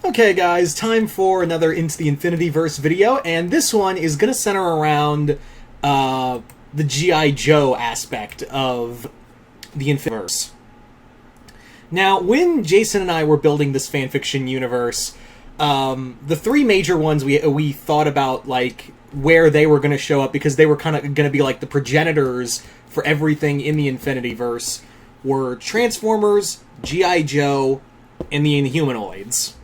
Okay guys, time for another Into the Infinityverse video, and this one is going to center around the G.I. Joe aspect of the Infinityverse. Now, when Jason and I were building this fanfiction universe, the three major ones we thought about, like, where they were going to show up, because they were kind of going to be like the progenitors for everything in the Infinityverse, were Transformers, G.I. Joe, and the Inhumanoids.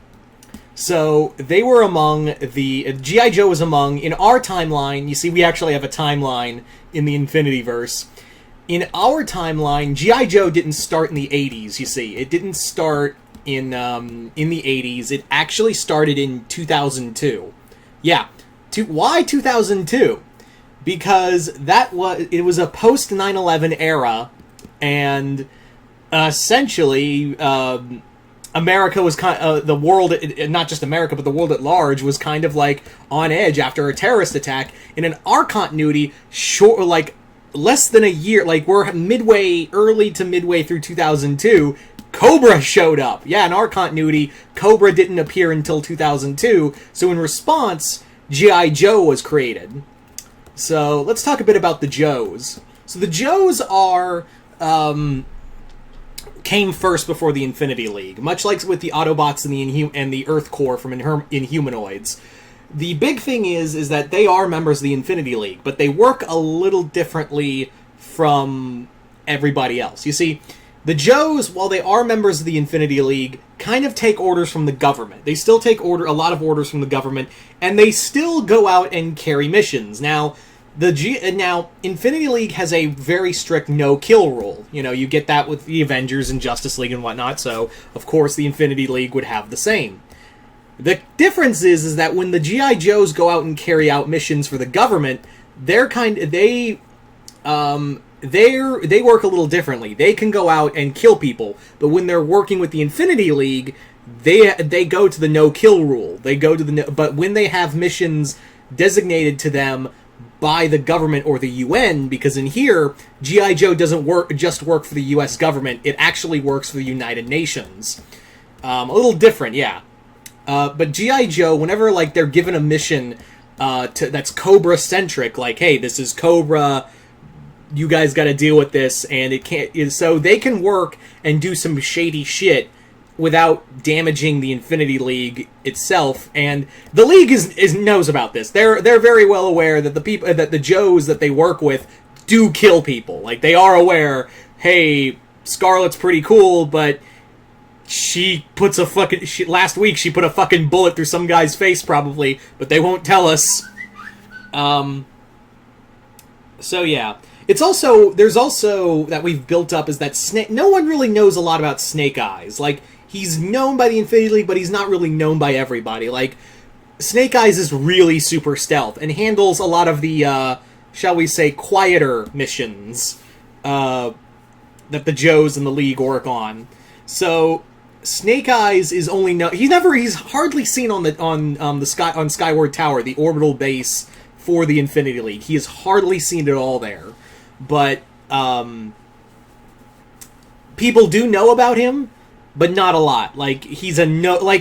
So, they were among the... G.I. Joe was among... In our timeline, you see, we actually have a timeline in the Infinityverse. In our timeline, G.I. Joe didn't start in the 80s, you see. It didn't start in the 80s. It actually started in 2002. Yeah. Why 2002? Because it was a post-9/11 era, and essentially... America was kind of, the world, not just America, but the world at large was kind of like on edge after a terrorist attack. And in our continuity, like less than a year, like we're early to midway through 2002, Cobra showed up. Yeah, in our continuity, Cobra didn't appear until 2002. So in response, G.I. Joe was created. So let's talk a bit about the Joes. So the Joes are... came first before the Infinity League, much like with the Autobots and the Earth Corps from Inhumanoids. The big thing is that they are members of the Infinity League, but they work a little differently from everybody else. You see, the Joes, while they are members of the Infinity League, kind of take orders from the government. They still take a lot of orders from the government, and they still go out and carry missions. Now, Infinity League has a very strict no-kill rule. You know, you get that with the Avengers and Justice League and whatnot, so, of course, the Infinity League would have the same. The difference is that when the G.I. Joes go out and carry out missions for the government, they work a little differently. They can go out and kill people, but when they're working with the Infinity League, they go to the no-kill rule. But when they have missions designated to them by the government or the UN, because in here, G.I. Joe doesn't just work for the U.S. government, it actually works for the United Nations. A little different, yeah. But G.I. Joe, whenever like they're given a mission that's Cobra-centric, like, hey, this is Cobra, you guys gotta deal with this, and so they can work and do some shady shit without damaging the Infinity League itself, and the League knows about this. They're very well aware that the Joes that they work with do kill people. Like, they are aware, hey, Scarlet's pretty cool, but last week she put a fucking bullet through some guy's face probably, but they won't tell us. So yeah. There's also that we've built up is that no one really knows a lot about Snake Eyes. Like, he's known by the Infinity League, but he's not really known by everybody. Like, Snake Eyes is really super stealth and handles a lot of the, shall we say, quieter missions that the Joes and the League work on. So Snake Eyes is only he's hardly seen on Skyward Tower, the orbital base for the Infinity League. He is hardly seen at all there. But people do know about him, but not a lot. Like,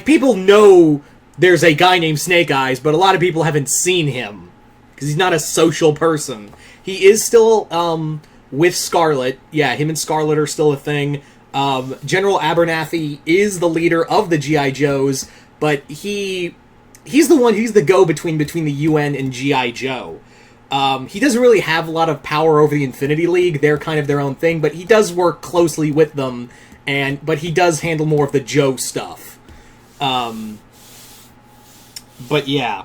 people know there's a guy named Snake Eyes, but a lot of people haven't seen him, because he's not a social person. He is still, with Scarlet. Yeah, him and Scarlet are still a thing. General Abernathy is the leader of the G.I. Joes, but he's the go-between between the UN and G.I. Joe. He doesn't really have a lot of power over the Infinity League. They're kind of their own thing, but he does work closely with them, but he does handle more of the Joe stuff. But yeah.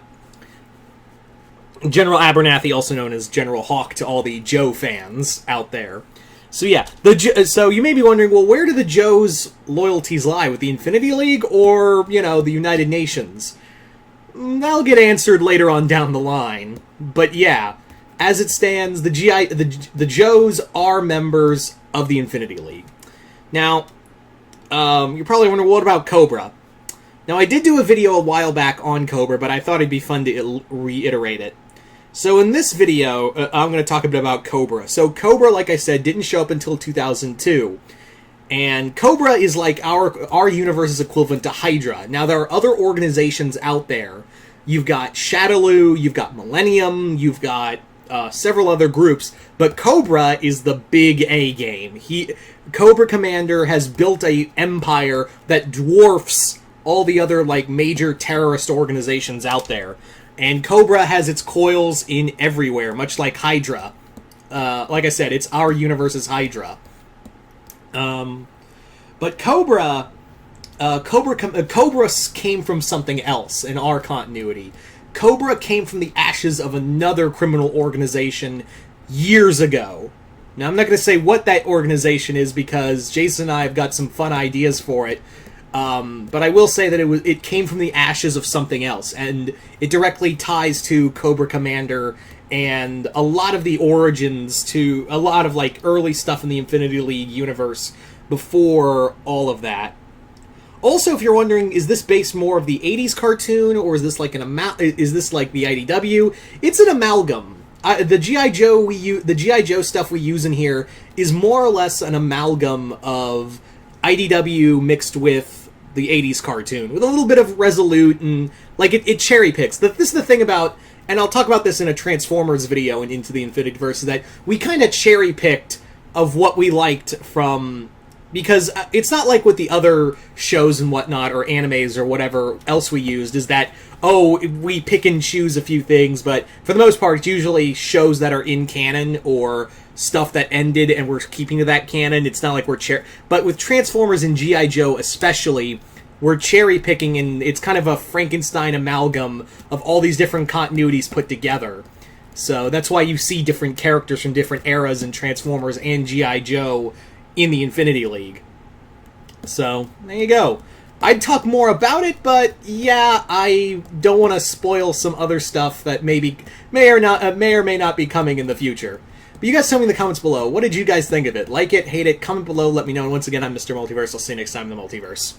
General Abernathy, also known as General Hawk to all the Joe fans out there. So yeah, so you may be wondering, well, where do the Joes' loyalties lie? With the Infinity League or, the United Nations? That'll get answered later on down the line. But yeah, as it stands, the Joes are members of the Infinity League. Now, you're probably wondering, what about Cobra? Now, I did do a video a while back on Cobra, but I thought it'd be fun to reiterate it. So in this video, I'm going to talk a bit about Cobra. So Cobra, like I said, didn't show up until 2002. And Cobra is like our universe's equivalent to Hydra. Now, there are other organizations out there. You've got Shadaloo, you've got Millennium, you've got several other groups, but Cobra is the big A game. Cobra Commander has built a empire that dwarfs all the other like major terrorist organizations out there. And Cobra has its coils in everywhere, much like Hydra. Like I said, it's our universe's Hydra. But Cobra came from something else in our continuity. Cobra came from the ashes of another criminal organization years ago. Now, I'm not going to say what that organization is because Jason and I have got some fun ideas for it. But I will say that it came from the ashes of something else, and it directly ties to Cobra Commander and a lot of the origins to a lot of like early stuff in the Infinity League universe before all of that. Also, if you're wondering, is this based more of the 80s cartoon, or is this like is this like the IDW? It's an amalgam. The G.I. Joe stuff we use in here is more or less an amalgam of IDW mixed with the 80s cartoon, with a little bit of Resolute, and like it cherry picks. This is the thing about, and I'll talk about this in a Transformers video and Into the Infinityverse, is that we kind of cherry picked of what we liked from, because it's not like with the other shows and whatnot, or animes or whatever else we used, is that, oh, we pick and choose a few things, but for the most part, it's usually shows that are in canon, or stuff that ended and we're keeping to that canon. It's not like we're but with Transformers and G.I. Joe especially, we're cherry picking, and it's kind of a Frankenstein amalgam of all these different continuities put together. So that's why you see different characters from different eras in Transformers and G.I. Joe in the Infinity League. So there you go. I'd talk more about it, but yeah, I don't want to spoil some other stuff that may or may not be coming in the future. But you guys tell me in the comments below, what did you guys think of it? Like it, hate it, comment below, let me know. And once again, I'm Mr. Multiverse. I'll see you next time in the Multiverse.